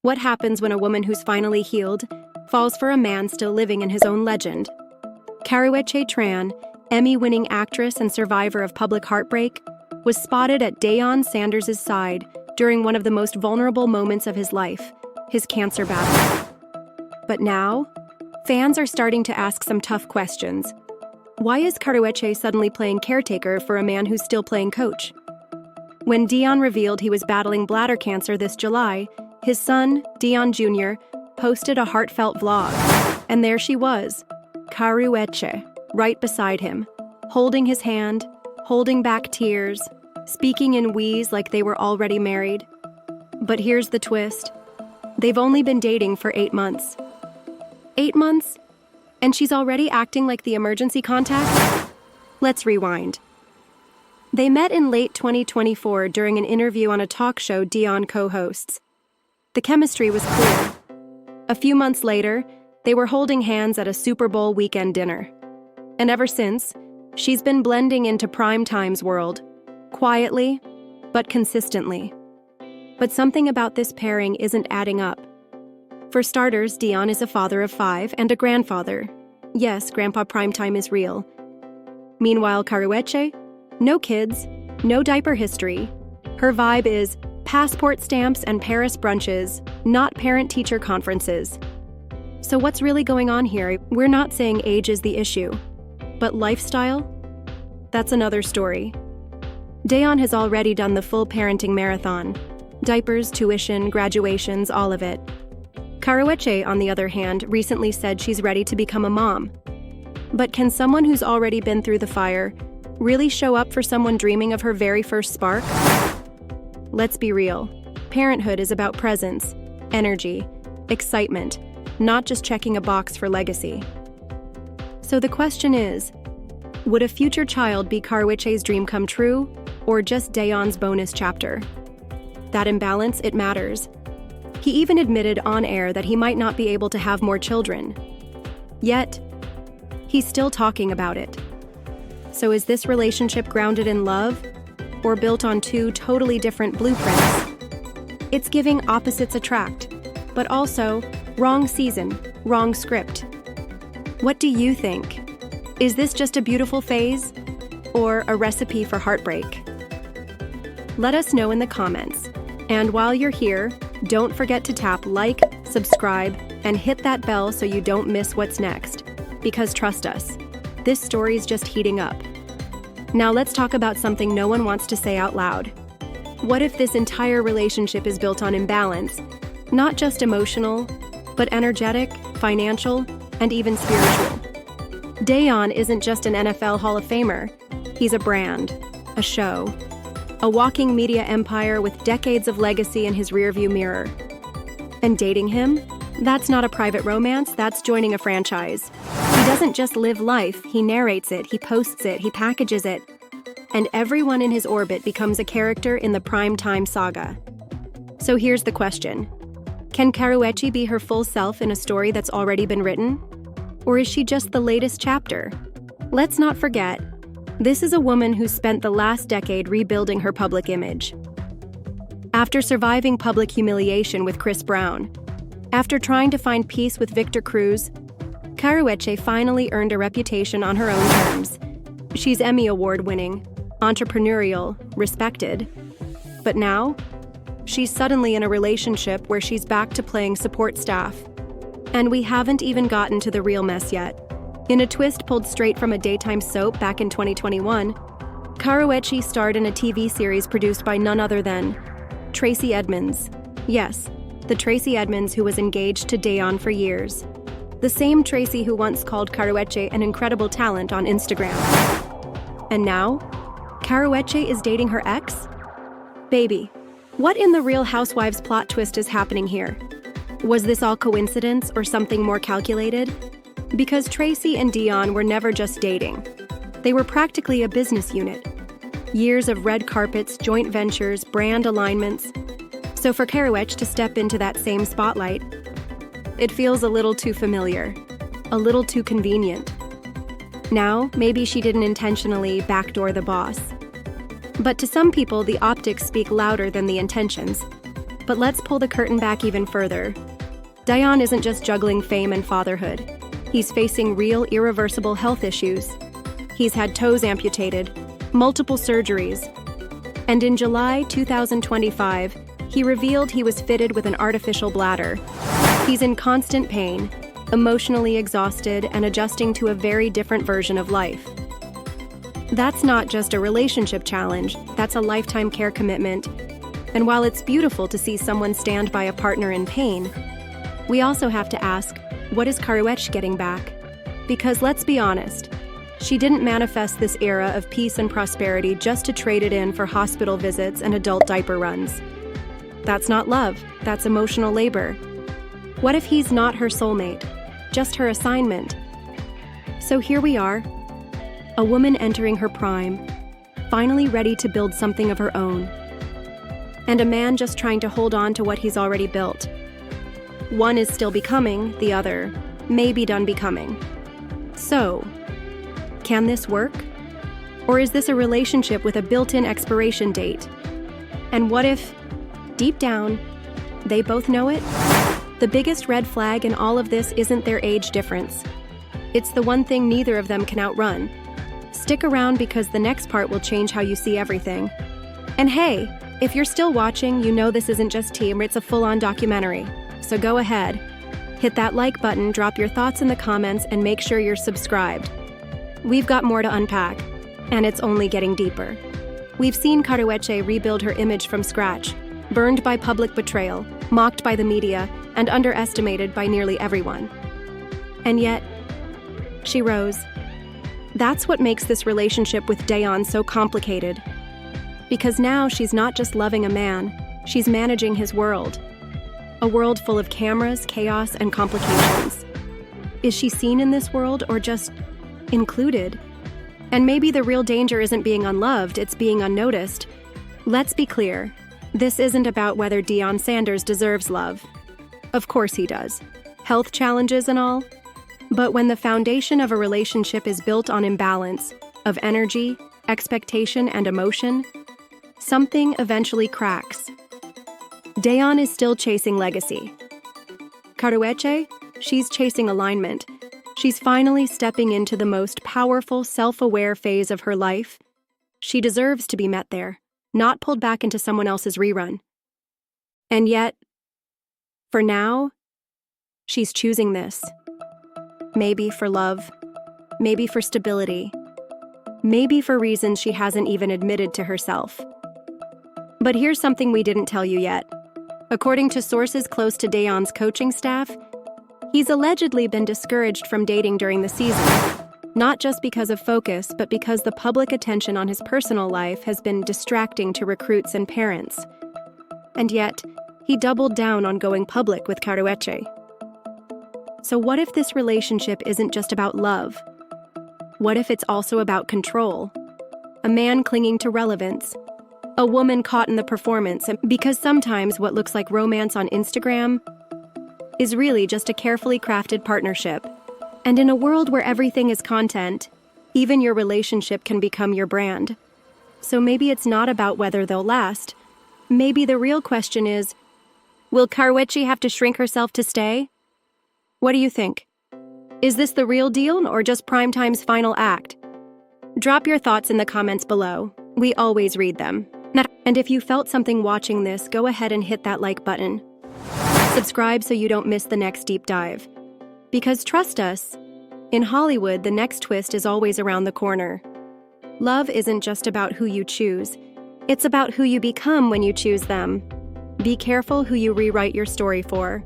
What happens when a woman who's finally healed falls for a man still living in his own legend? Karrueche Tran, Emmy-winning actress and survivor of public heartbreak, was spotted at Deion Sanders' side during one of the most vulnerable moments of his life, his cancer battle. But now, fans are starting to ask some tough questions. Why is Karrueche suddenly playing caretaker for a man who's still playing coach? When Deion revealed he was battling bladder cancer this July, his son, Deion Jr., posted a heartfelt vlog. And there she was, Karrueche, right beside him, holding his hand, holding back tears, speaking in wheeze like they were already married. But here's the twist. They've only been dating for 8 months. 8 months? And she's already acting like the emergency contact? Let's rewind. They met in late 2024 during an interview on a talk show Deion co-hosts. The chemistry was clear. A few months later, they were holding hands at a Super Bowl weekend dinner. And ever since, she's been blending into Primetime's world, quietly, but consistently. But something about this pairing isn't adding up. For starters, Deion is a father of 5 and a grandfather. Yes, Grandpa Primetime is real. Meanwhile, Karrueche? No kids, no diaper history. Her vibe is passport stamps and Paris brunches, not parent-teacher conferences. So what's really going on here? We're not saying age is the issue. But lifestyle? That's another story. Deion has already done the full parenting marathon. Diapers, tuition, graduations, all of it. Karrueche, on the other hand, recently said she's ready to become a mom. But can someone who's already been through the fire really show up for someone dreaming of her very first spark? Let's be real. Parenthood is about presence, energy, excitement, not just checking a box for legacy. So the question is, would a future child be Karrueche's dream come true, or just Deion's bonus chapter? That imbalance, it matters. He even admitted on air that he might not be able to have more children. Yet, he's still talking about it. So is this relationship grounded in love, or built on 2 totally different blueprints? It's giving opposites attract, but also wrong season, wrong script. What do you think? Is this just a beautiful phase, or a recipe for heartbreak? Let us know in the comments. And while you're here, don't forget to tap like, subscribe, and hit that bell so you don't miss what's next. Because trust us, this story's just heating up. Now let's talk about something no one wants to say out loud. What if this entire relationship is built on imbalance? Not just emotional, but energetic, financial, and even spiritual. Deion isn't just an NFL Hall of Famer. He's a brand, a show, a walking media empire with decades of legacy in his rearview mirror. And dating him? That's not a private romance, that's joining a franchise. He doesn't just live life, he narrates it, he posts it, he packages it. And everyone in his orbit becomes a character in the Primetime saga. So here's the question. Can Karrueche be her full self in a story that's already been written? Or is she just the latest chapter? Let's not forget, this is a woman who spent the last decade rebuilding her public image. After surviving public humiliation with Chris Brown, after trying to find peace with Victor Cruz, Karrueche finally earned a reputation on her own terms. She's Emmy Award-winning, entrepreneurial, respected. But now, she's suddenly in a relationship where she's back to playing support staff. And we haven't even gotten to the real mess yet. In a twist pulled straight from a daytime soap back in 2021, Karrueche starred in a TV series produced by none other than Tracy Edmonds. Yes, the Tracy Edmonds who was engaged to Deion for years. The same Tracy who once called Karrueche an incredible talent on Instagram. And now, Karrueche is dating her ex? Baby, what in the Real Housewives plot twist is happening here? Was this all coincidence or something more calculated? Because Tracy and Deion were never just dating. They were practically a business unit. Years of red carpets, joint ventures, brand alignments. So for Karrueche to step into that same spotlight, it feels a little too familiar, a little too convenient. Now, maybe she didn't intentionally backdoor the boss. But to some people, the optics speak louder than the intentions. But let's pull the curtain back even further. Deion isn't just juggling fame and fatherhood. He's facing real, irreversible health issues. He's had toes amputated, multiple surgeries, and in July 2025, he revealed he was fitted with an artificial bladder. He's in constant pain, emotionally exhausted, and adjusting to a very different version of life. That's not just a relationship challenge, that's a lifetime care commitment. And while it's beautiful to see someone stand by a partner in pain, we also have to ask, what is Karrueche getting back? Because let's be honest, she didn't manifest this era of peace and prosperity just to trade it in for hospital visits and adult diaper runs. That's not love, that's emotional labor. What if he's not her soulmate, just her assignment? So here we are, a woman entering her prime, finally ready to build something of her own. And a man just trying to hold on to what he's already built. One is still becoming, the other may be done becoming. So, can this work? Or is this a relationship with a built-in expiration date? And what if, deep down, they both know it? The biggest red flag in all of this isn't their age difference. It's the one thing neither of them can outrun. Stick around because the next part will change how you see everything. And hey, if you're still watching, you know this isn't just tea, it's a full-on documentary. So go ahead, hit that like button, drop your thoughts in the comments, and make sure you're subscribed. We've got more to unpack, and it's only getting deeper. We've seen Karrueche rebuild her image from scratch, burned by public betrayal, mocked by the media, and underestimated by nearly everyone. And yet, she rose. That's what makes this relationship with Deion so complicated. Because now she's not just loving a man, she's managing his world. A world full of cameras, chaos, and complications. Is she seen in this world or just included? And maybe the real danger isn't being unloved, it's being unnoticed. Let's be clear, this isn't about whether Deion Sanders deserves love. Of course he does. Health challenges and all. But when the foundation of a relationship is built on imbalance, of energy, expectation, and emotion, something eventually cracks. Deion is still chasing legacy. Karrueche, she's chasing alignment. She's finally stepping into the most powerful, self-aware phase of her life. She deserves to be met there, not pulled back into someone else's rerun. And yet, for now, she's choosing this. Maybe for love, maybe for stability, maybe for reasons she hasn't even admitted to herself. But here's something we didn't tell you yet. According to sources close to Deion's coaching staff, he's allegedly been discouraged from dating during the season, not just because of focus, but because the public attention on his personal life has been distracting to recruits and parents. And yet, he doubled down on going public with Karrueche. So what if this relationship isn't just about love? What if it's also about control? A man clinging to relevance, a woman caught in the performance, because sometimes what looks like romance on Instagram is really just a carefully crafted partnership. And in a world where everything is content, even your relationship can become your brand. So maybe it's not about whether they'll last. Maybe the real question is, will Karrueche have to shrink herself to stay? What do you think? Is this the real deal or just Primetime's final act? Drop your thoughts in the comments below. We always read them. And if you felt something watching this, go ahead and hit that like button. Subscribe so you don't miss the next deep dive. Because trust us, in Hollywood, the next twist is always around the corner. Love isn't just about who you choose. It's about who you become when you choose them. Be careful who you rewrite your story for.